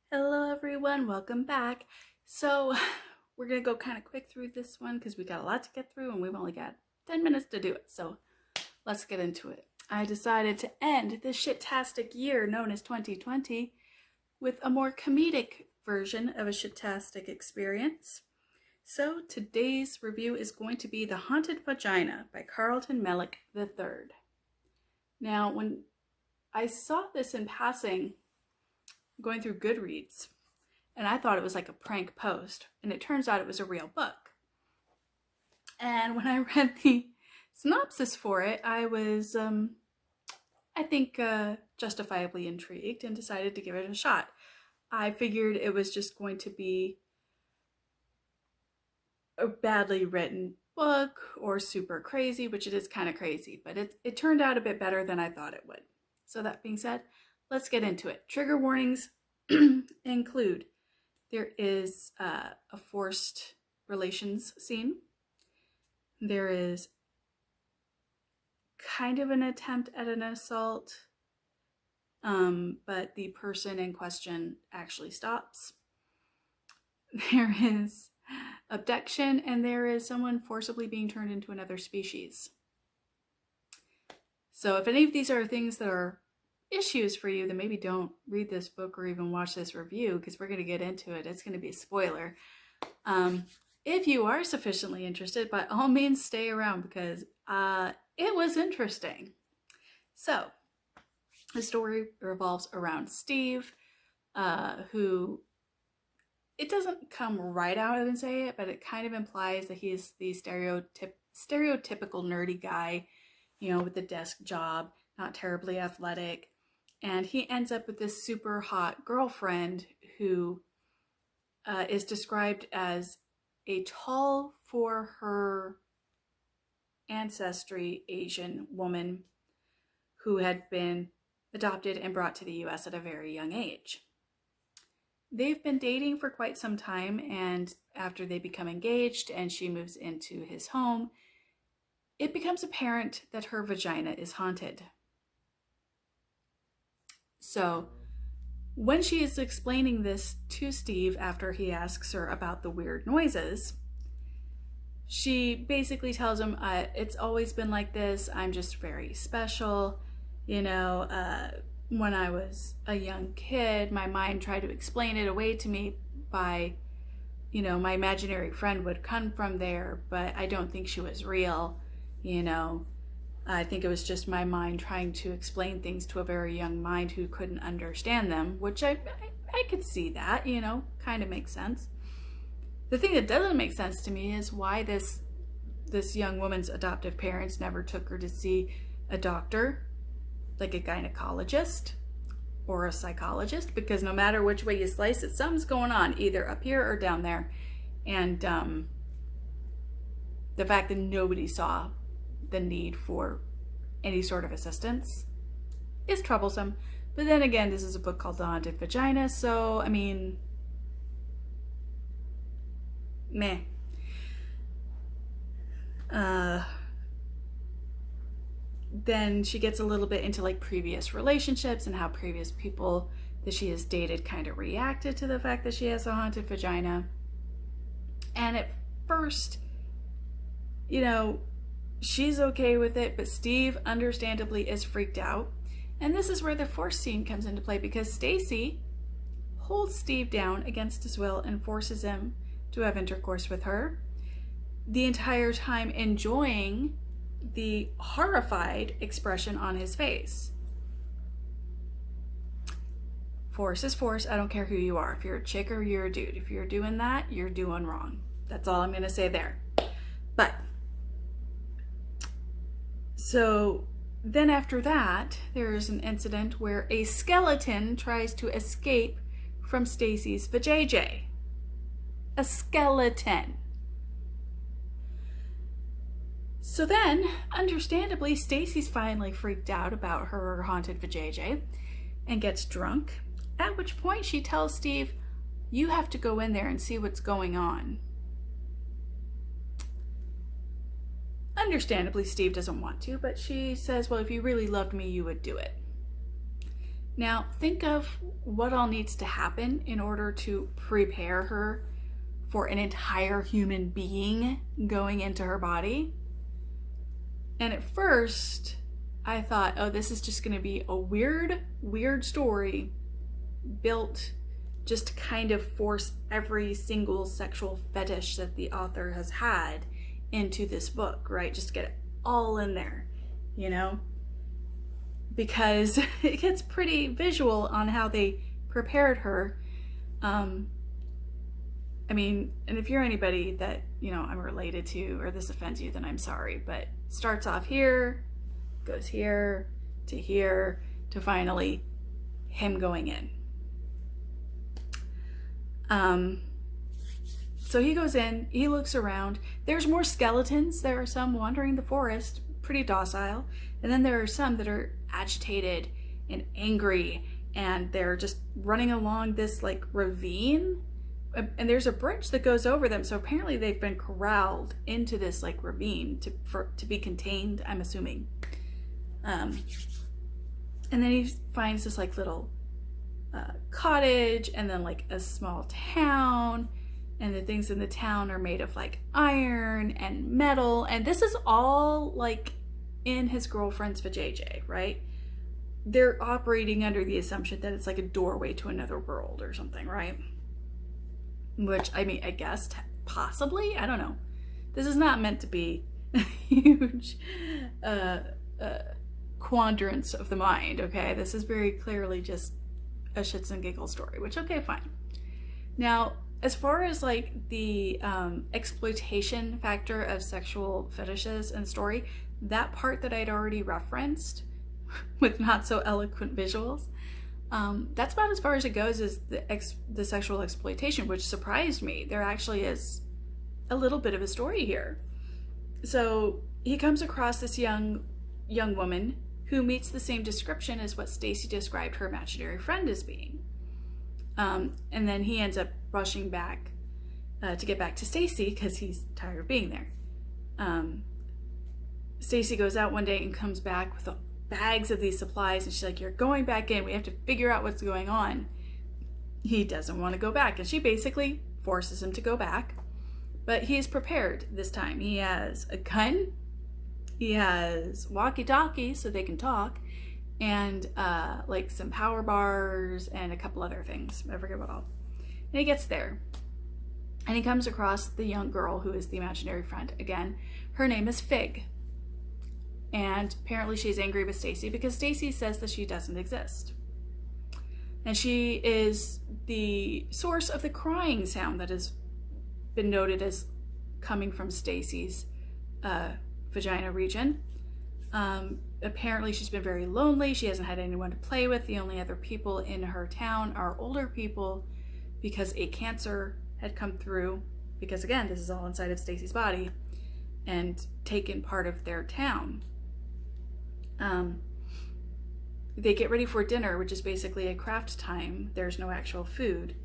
Hello everyone, welcome back. So we're gonna go kind of quick through this one because we got a lot to get through and we've only got 10 minutes to do it. So let's get into it. I decided to end this shit-tastic year known as 2020 with a more comedic version of a shit-tastic experience. So today's review is going to be The Haunted Vagina by Carlton Mellick III. Now, when I saw this in passing, going through Goodreads, and I thought it was like a prank post, and it turns out it was a real book. And when I read the synopsis for it, I was, I think, justifiably intrigued and decided to give it a shot. I figured it was just going to be a badly written book or super crazy, which it is kind of crazy, but it turned out a bit better than I thought it would. So that being said, let's get into it. Trigger warnings include there is a forced relations scene. There is kind of an attempt at an assault, but the person in question actually stops. There is abduction, and there is someone forcibly being turned into another species. So if any of these are things that are issues for you, then maybe don't read this book or even watch this review, because we're going to get into it. It's going to be a spoiler. If you are sufficiently interested, by all means stay around, because it was interesting. So the story revolves around Steve, who, it doesn't come right out and say it, but it kind of implies that he's the stereotypical nerdy guy, with the desk job, not terribly athletic. And he ends up with this super hot girlfriend who is described as a tall, for her ancestry, Asian woman who had been adopted and brought to the US at a very young age. They've been dating for quite some time, and after they become engaged and she moves into his home, it becomes apparent that her vagina is haunted. So when she is explaining this to Steve after he asks her about the weird noises, she basically tells him, it's always been like this. I'm just very special. When I was a young kid, my mind tried to explain it away to me by, my imaginary friend would come from there, but I don't think she was real. I think it was just my mind trying to explain things to a very young mind who couldn't understand them, which I could see that, kind of makes sense. The thing that doesn't make sense to me is why this young woman's adoptive parents never took her to see a doctor, like a gynecologist or a psychologist, because no matter which way you slice it, something's going on, either up here or down there. And the fact that nobody saw the need for any sort of assistance is troublesome. But then again, this is a book called The Haunted Vagina, so meh. Then she gets a little bit into like previous relationships and how previous people that she has dated kind of reacted to the fact that she has a haunted vagina. And at first, she's okay with it, but Steve understandably is freaked out. And this is where the force scene comes into play, because Stacy holds Steve down against his will and forces him to have intercourse with her, the entire time enjoying the horrified expression on his face. Force is force. I don't care who you are. If you're a chick or you're a dude, if you're doing that, you're doing wrong. That's all I'm going to say there. But so then after that, there is an incident where a skeleton tries to escape from Stacy's vajayjay. A skeleton. So then, understandably, Stacy's finally freaked out about her haunted vajayjay and gets drunk, at which point she tells Steve, you have to go in there and see what's going on. Understandably, Steve doesn't want to, but she says, well, if you really loved me, you would do it. Now, think of what all needs to happen in order to prepare her for an entire human being going into her body. And at first, I thought, oh, this is just going to be a weird story built just to kind of force every single sexual fetish that the author has had into this book, right? Just get it all in there, you know? Because it gets pretty visual on how they prepared her. I mean, and if you're anybody that, you know, I'm related to or this offends you, then I'm sorry. But starts off here, goes here to finally him going in. So he goes in, he looks around. There's more skeletons. There are some wandering the forest, pretty docile. And then there are some that are agitated and angry, and they're just running along this like ravine. And there's a bridge that goes over them. So apparently they've been corralled into this like ravine to be contained, I'm assuming. And then he finds this like little cottage, and then like a small town, and the things in the town are made of like iron and metal, and this is all like in his girlfriend's vajayjay, right? They're operating under the assumption that it's like a doorway to another world or something, right? Which, I mean, I guess possibly, I don't know. This is not meant to be a huge quadrants of the mind, okay? This is very clearly just a shits and giggles story, which, okay, fine. Now, as far as like the exploitation factor of sexual fetishes and story, that part that I'd already referenced with not so eloquent visuals, that's about as far as it goes as the sexual exploitation, which surprised me. There actually is a little bit of a story here. So he comes across this young woman who meets the same description as what Stacy described her imaginary friend as being. And then he ends up rushing back to get back to Stacy because he's tired of being there. Stacy goes out one day and comes back with bags of these supplies, and she's like, you're going back in, we have to figure out what's going on. He doesn't want to go back, and she basically forces him to go back, but he's prepared this time. He has a gun, he has walkie-talkies so they can talk, and like some power bars and a couple other things, I forget what all. And he gets there, and he comes across the young girl who is the imaginary friend. Again, her name is Fig. And apparently she's angry with Stacy because Stacy says that she doesn't exist. And she is the source of the crying sound that has been noted as coming from Stacy's vagina region. Apparently she's been very lonely. She hasn't had anyone to play with. The only other people in her town are older people because a cancer had come through, because again, this is all inside of Stacy's body, and taken part of their town. They get ready for dinner, which is basically a craft time. There's no actual food.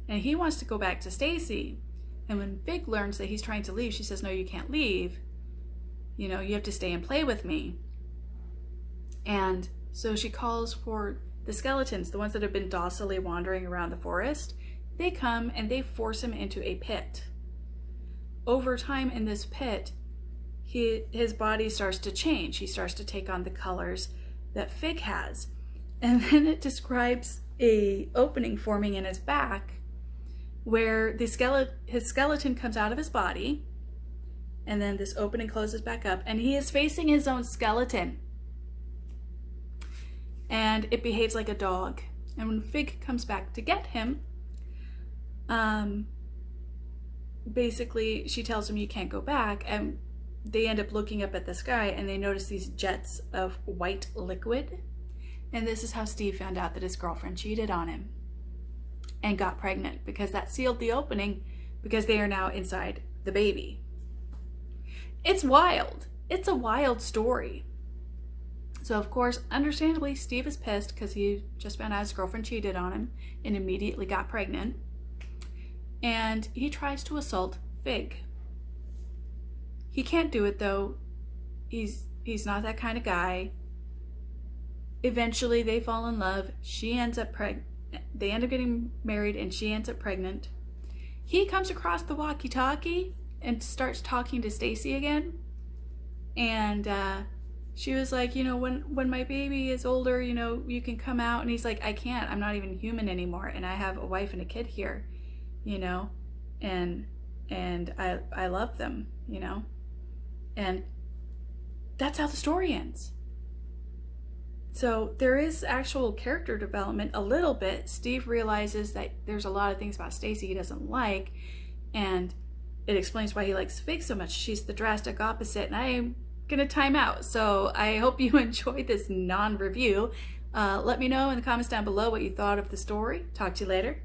And he wants to go back to Stacy. And when Fig learns that he's trying to leave, she says, no, you can't leave. You know, you have to stay and play with me. And so she calls for the skeletons, the ones that have been docilely wandering around the forest. They come and they force him into a pit. Over time in this pit, his body starts to change. He starts to take on the colors that Fig has. And then it describes a opening forming in his back where his skeleton comes out of his body, and then this opening closes back up, and he is facing his own skeleton. And it behaves like a dog. And when Fig comes back to get him, basically she tells him you can't go back, and they end up looking up at the sky and they notice these jets of white liquid. And this is how Steve found out that his girlfriend cheated on him and got pregnant, because that sealed the opening, because they are now inside the baby. It's wild. It's a wild story. So of course, understandably, Steve is pissed because he just found out his girlfriend cheated on him and immediately got pregnant. And he tries to assault Fig. He can't do it though. He's not that kind of guy. Eventually they fall in love. She ends up they end up getting married, and she ends up pregnant. He comes across the walkie-talkie and starts talking to Stacy again. And she was like, you know, when my baby is older, you know, you can come out. And he's like, I can't. I'm not even human anymore, and I have a wife and a kid here, you know, and I love them, you know. And that's how the story ends. So there is actual character development a little bit. Steve realizes that there's a lot of things about Stacy he doesn't like, and it explains why he likes Fig so much. She's the drastic opposite, and I am gonna time out. So I hope you enjoyed this non-review. Let me know in the comments down below what you thought of the story. Talk to you later.